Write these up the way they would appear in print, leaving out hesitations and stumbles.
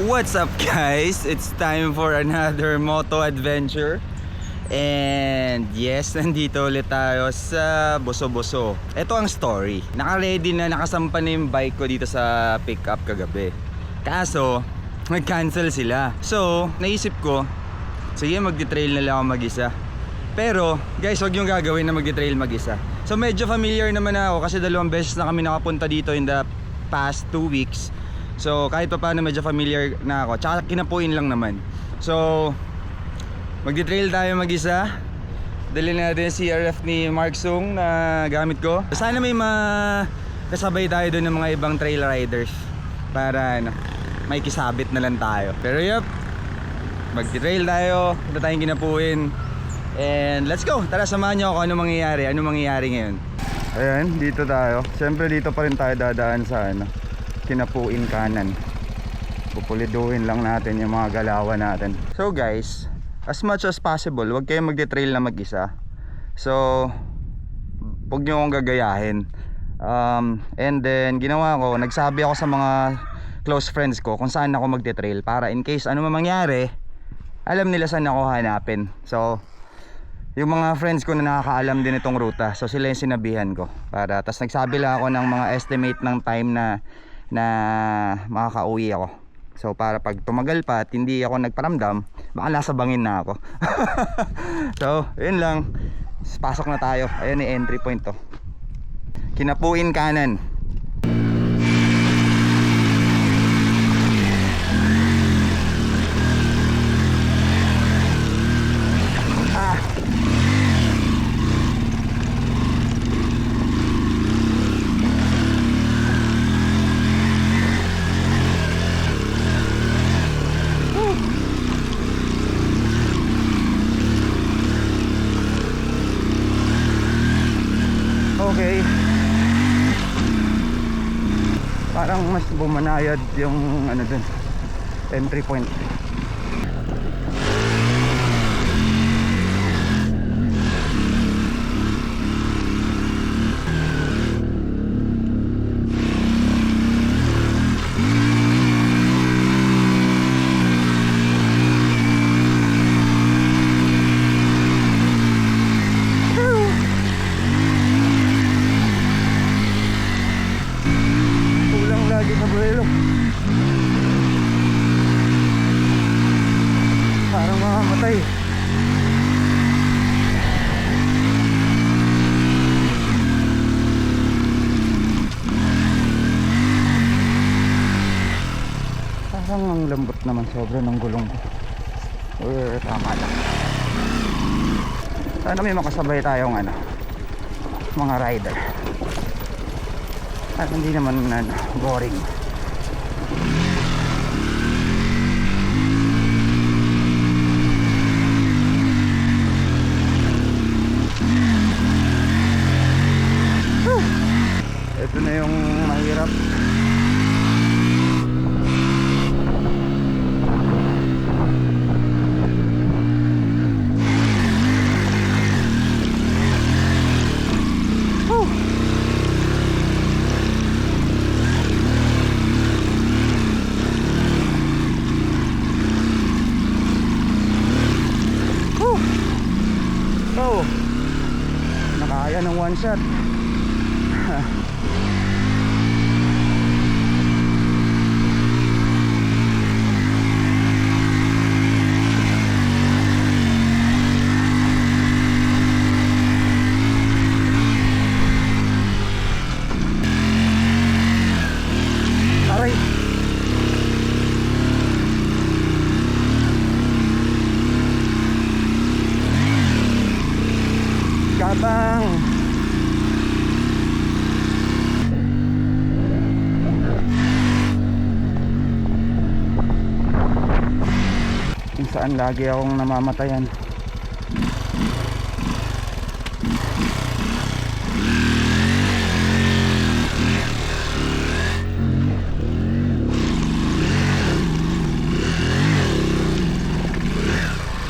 What's up guys? It's time for another moto adventure. And yes, nandito ulit tayo sa Boso-Boso. Ito ang story. Naka-ready na, nakasampa na yung bike ko dito sa pick-up kagabi. Kaso, nag-cancel sila. So, naisip ko, sige magdi-trail na lang ako mag-isa. Pero, guys, huwag yung gagawin na magdi-trail mag-isa. So, medyo familiar naman ako kasi 2 beses na kami nakapunta dito in the past 2 weeks. So kahit pa paano medyo familiar na ako. Tsaka kinapuin lang naman. So magdi-trail tayo mag-isa. Dalhin natin si CRF ni Mark Sung na gamit ko. Sana may kasabay tayo doon ng mga ibang trail riders para may kisabit na lang tayo. Pero yup, magdi-trail tayo. Ito tayong kinapuin. And let's go. Tara, samahan nyo ako ano mangyayari ngayon. Ayan, dito tayo. Siyempre dito pa rin tayo dadaan sa Kinapuin kanan. Pupuliduhin lang natin yung mga galawan natin. So guys, as much as possible, huwag kayong magde-trail na mag-isa. So huwag nyo akong gagayahin. And then ginawa ko, nagsabi ako sa mga close friends ko kung saan ako magde-trail, para in case ano man mangyari, alam nila saan ako hanapin. So yung mga friends ko na nakakaalam din itong ruta, so sila yung sinabihan ko. Tas nagsabi lang ako ng mga estimate ng time na makakauwi ako. So para pag tumagal pa at hindi ako nagparamdam, baka nasa bangin na ako. So yun lang, pasok na tayo. Ayan yung entry point to. Kinapuin kanan. Okay, parang mas bumanayad yung dun, entry point. Parang mamamatay. Parang ang lambot naman sobra ng gulong ko. Tama lang. Sana may makasabay tayong mga rider. At hindi naman boring. Ito na yung mahirap. So nakaya ng one shot. Aray. Kabang. Kung saan lagi akong namamatayan.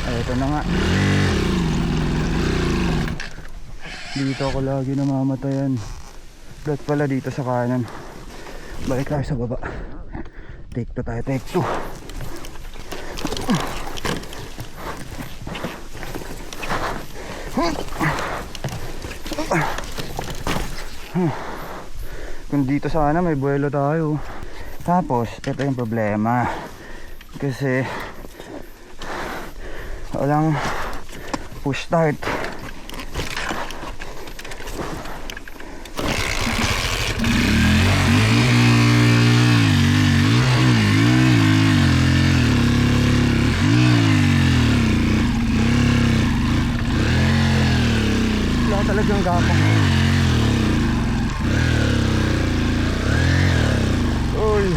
Ay, ito na nga. Dito ako lagi namamatayan. Flat pala dito sa kanan. Balik tayo sa baba. Take 2 tayo, take 2. Kung dito sana may buwelo tayo. Tapos ito yung problema, kasi walang push start. Wala talagang gapang. Uy,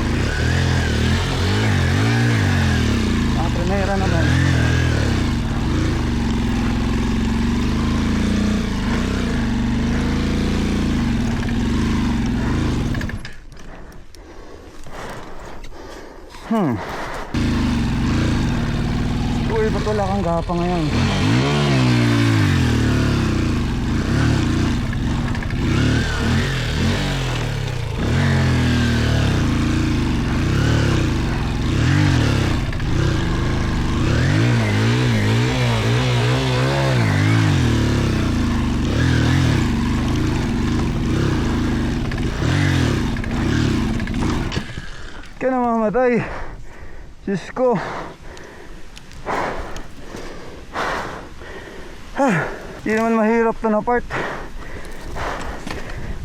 primera naman. Uy, ba't wala kang gapang ngayon? Ka namamatay. Diyos ko. Di naman mahirap to na part.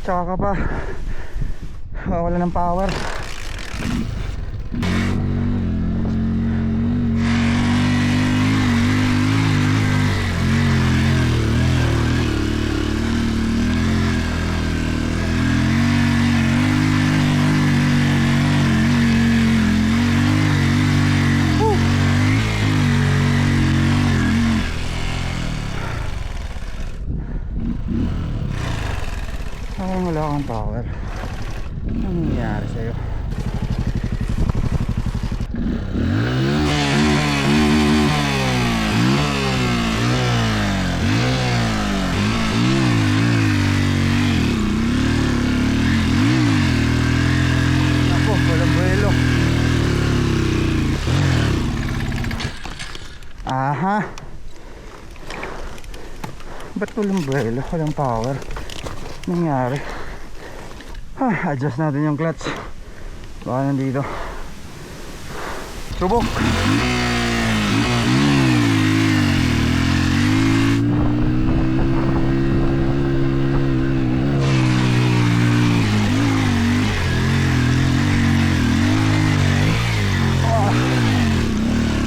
Tsaka ka pa wala ng power. Wala kang power. Ano nangyayari sa'yo? Ako, walang buwelo. Aha. Ba't walang buwelo? Walang power. Nangyari. Adjust natin yung clutch. Baka nandito. Subok.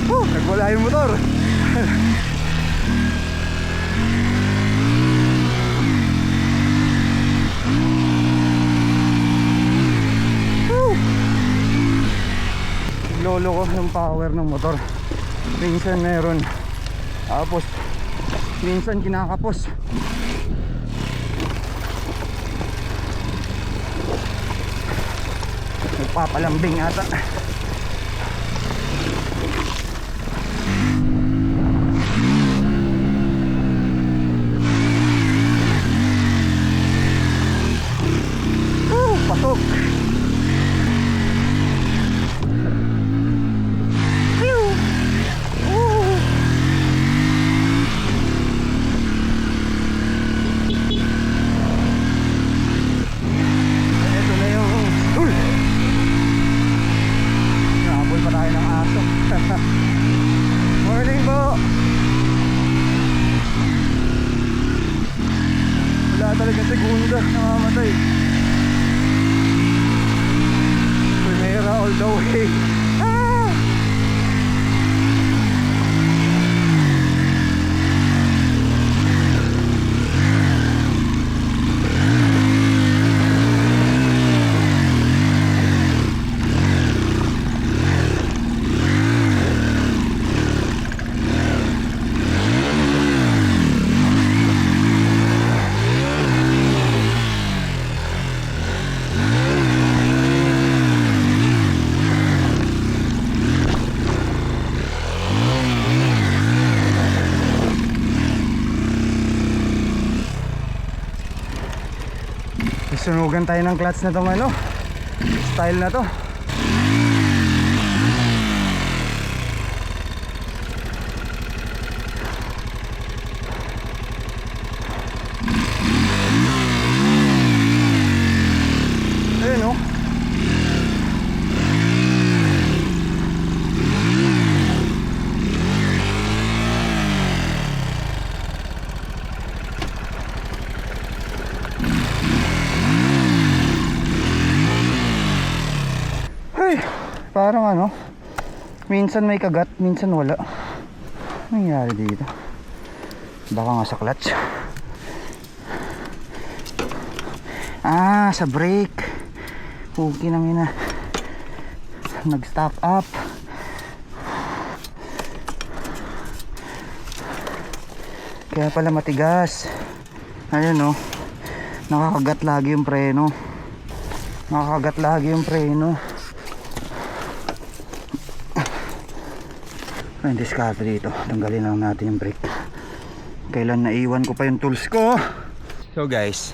Nagwala yung motor. Lolo ko yung power ng motor. Minsan meron, tapos minsan kinakapos. Nagpapalambing ata. Pasok. Morning po. Wala talaga segunda, namamatay. Primera all the way. Sunugan tayo ng clutch na tong ano, style na to. Parang ano, minsan may kagat, minsan wala. Ano nangyari dito? Baka nga sa clutch. Sa brake. Okay nang ina. Nag-stop up. Kaya pala matigas. Ayun, oh. Nakakagat lagi yung preno. Nakakagat lagi yung preno. Ang diskarte dito. Tanggalin lang natin yung brake. Kailan naiwan ko pa yung tools ko. So guys,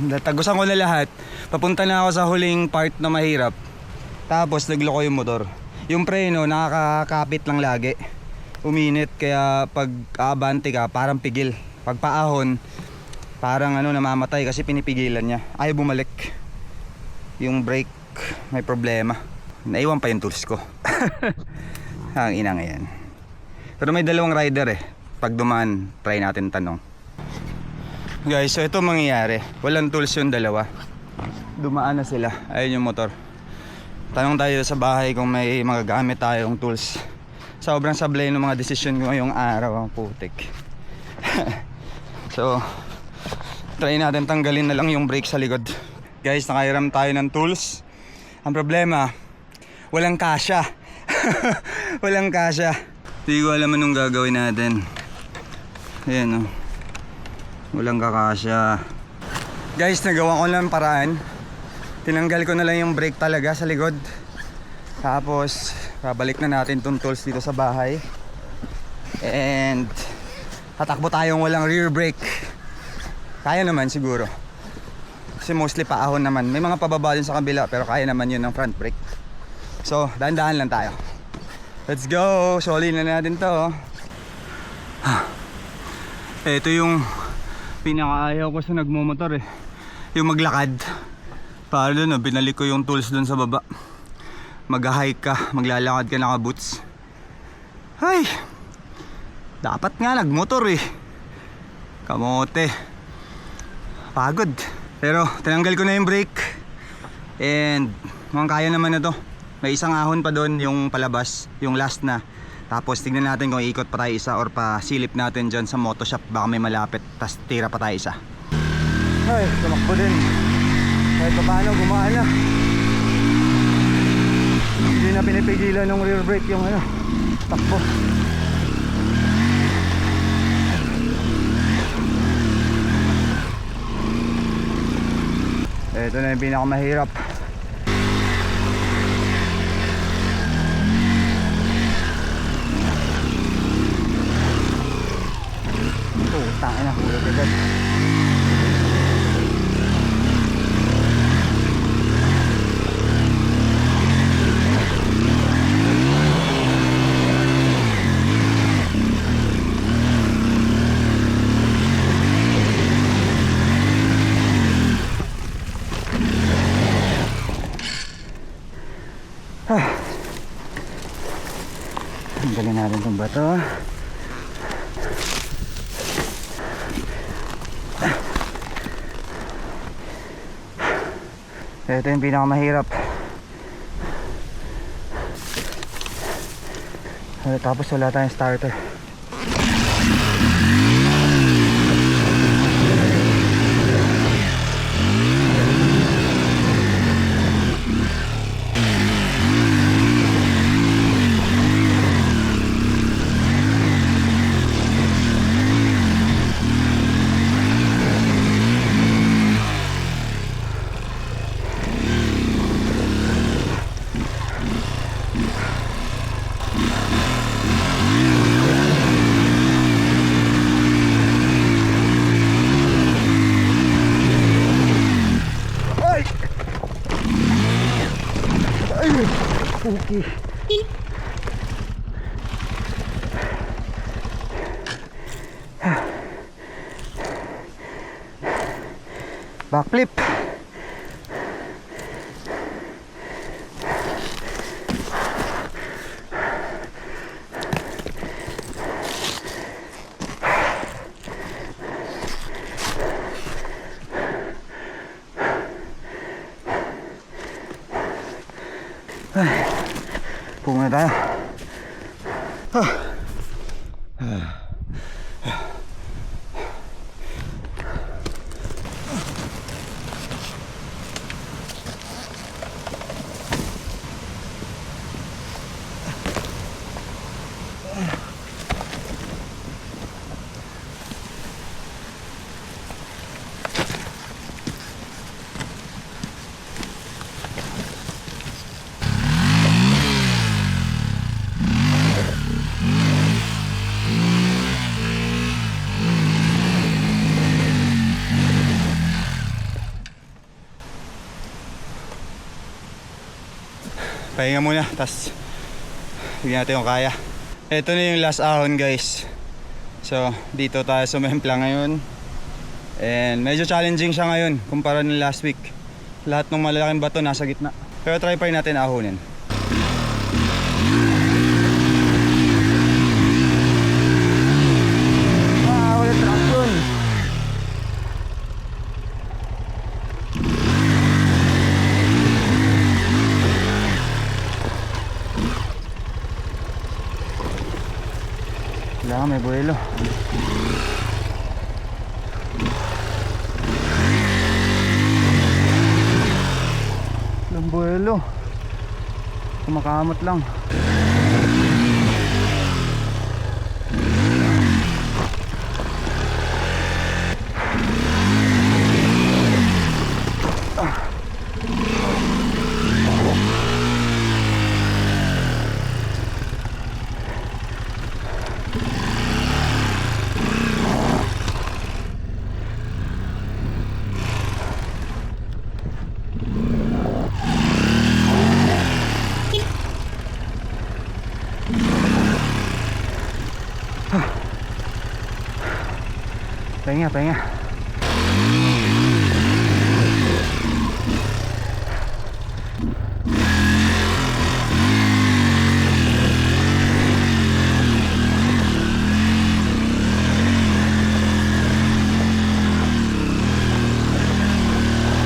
natagusan ko na lahat. Papunta na ako sa huling part na mahirap. Tapos nagloko yung motor. Yung preno nakakapit lang lagi. Uminit, kaya pag aabante ka parang pigil. Pag paahon parang ano, namamatay kasi pinipigilan niya. Ayaw bumalik. Yung brake may problema. Naiwan pa yung tools ko. Ang inang yan. Pero may dalawang rider eh. Pag dumaan, try natin tanong. Guys, so ito mangyayari. Walang tools yung dalawa. Dumaan na sila. Ayun yung motor. Tanong tayo sa bahay kung may magagamit tayong tools. Sobrang sablay ng mga desisyon ko ngayong araw. Ang putik. So try natin tanggalin na lang yung brake sa likod. Guys, nakairam tayo ng tools. Ang problema, walang kasya. Walang kasya. Hindi ko alam anong gagawin natin. Ayan, oh. Walang kakasya. Guys, nagawa ko lang paraan. Tinanggal ko na lang yung brake talaga sa likod. Tapos babalik na natin tong tools dito sa bahay. And tatakbo tayong walang rear brake. Kaya naman siguro. Kasi mostly paahon naman. May mga pababa din sa kabila, pero kaya naman yun ng front brake. So, dahan-dahan lang tayo. Let's go! Solid na natin to. Ito yung pinakaayaw ko sa nagmumotor eh. Yung maglakad. Para doon, binalik ko yung tools doon sa baba. Mag-hike ka, maglalakad ka naka-boots. Ay! Dapat nga nagmotor eh. Kamote. Pagod. Pero tinanggal ko na yung brake. And mukhang kaya naman na to. May isang ahon pa doon, yung palabas, yung last na. Tapos tignan natin kung iikot pa tayo isa or pa silip natin dyan sa moto shop. Baka may malapit, tas tira pa tayo isa. Ay, tumakbo din. Kahit pa paano, gumaan na. Hindi na pinipigilan ng rear brake yung ano, takbo. Ito na yung pinakamahirap. Tangin na, hulog agad. Tanggalin natin itong bato. Ito yung pinakamahirap. Tapos wala tayong starter. Okay. Backflip. Upo muna tayo. Pahinga muna, tas tignan natin yung kaya. Ito na yung last ahon guys. So dito tayo sumempla ngayon. And medyo challenging siya ngayon kumpara ng last week. Lahat ng malalaking bato nasa gitna. Pero try pa rin natin ahonin. Wala traction. Wala, may buwelo. Walang buwelo. Kumakamot lang. Pahinga, pahinga.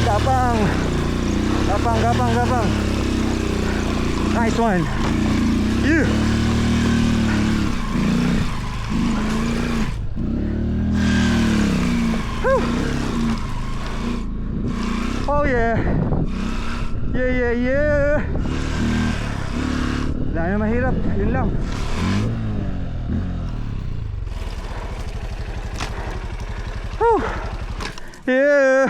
Gapang. Gapang, gapang, gapang. Nice one. Yeah. Oh yeah. Yeah, yeah, yeah. Wala na mahirap, yun lang. Whew. Yeah.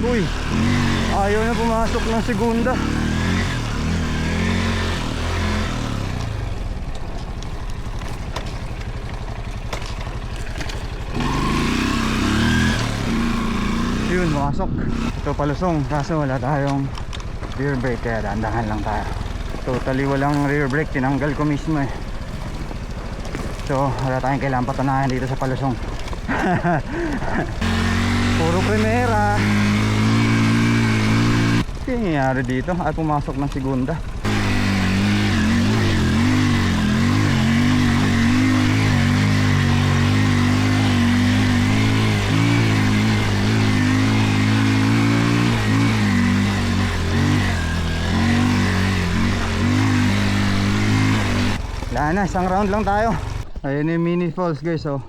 Uy, ayaw na pumasok ng segunda. Yun, pumasok. Ito palusong, kaso wala tayong rear brake, kaya dahan-dahan lang tayo. Totally walang rear brake, tinanggal ko mismo eh. So wala tayong kailangan patunayan dito sa palusong. Puro primera. Kaya nangyayari dito ay pumasok ng segunda. Wala na, isang round lang tayo. Ayun yung mini falls guys, oh.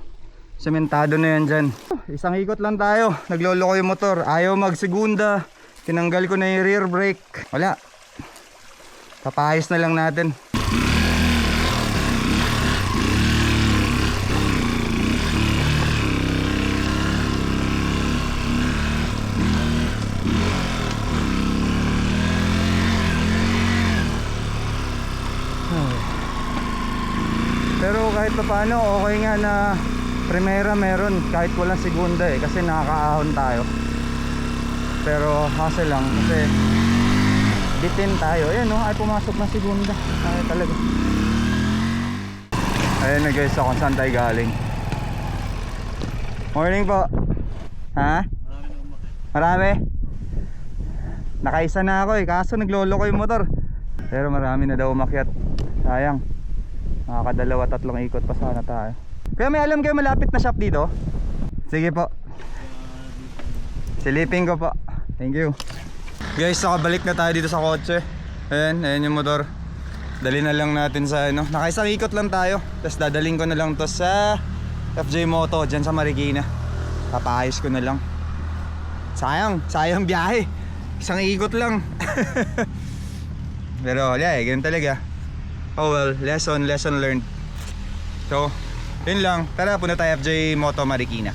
Sementado na yan dyan. Isang ikot lang tayo. Nagloloko yung motor, ayaw magsegunda. Tinanggal ko na yung rear brake. Wala, papayos na lang natin. Pero kahit pa paano, okay nga na primera meron kahit walang segunda eh, kasi nakakaahon tayo. Pero hassle lang kasi bitin tayo. Ayan, no? Ay pumasok ng segunda. Ay talaga. Ayan na guys, kung saan tayo galing. Morning po. Ha? Marami? Nakaisa na ako eh, kaso nagloloko yung motor. Pero marami na daw umakyat. Sayang, makakadalawa tatlong ikot pa sana tayo. Kuya, may alam kayo malapit na shop dito? Sige po. Silipin ko po. Thank you. Guys, nakabalik na tayo dito sa kotse. Ayan yung motor. Dali na lang natin sa ano. Nakaisang ikot lang tayo. Tapos dadaling ko na lang to sa FJ Moto dyan sa Marikina. Papaayos ko na lang. Sayang biyahe. Isang ikot lang. Pero yeah, ganun talaga. Oh well, lesson learned. So, yun lang. Tara, punta tayo FJ Moto Marikina.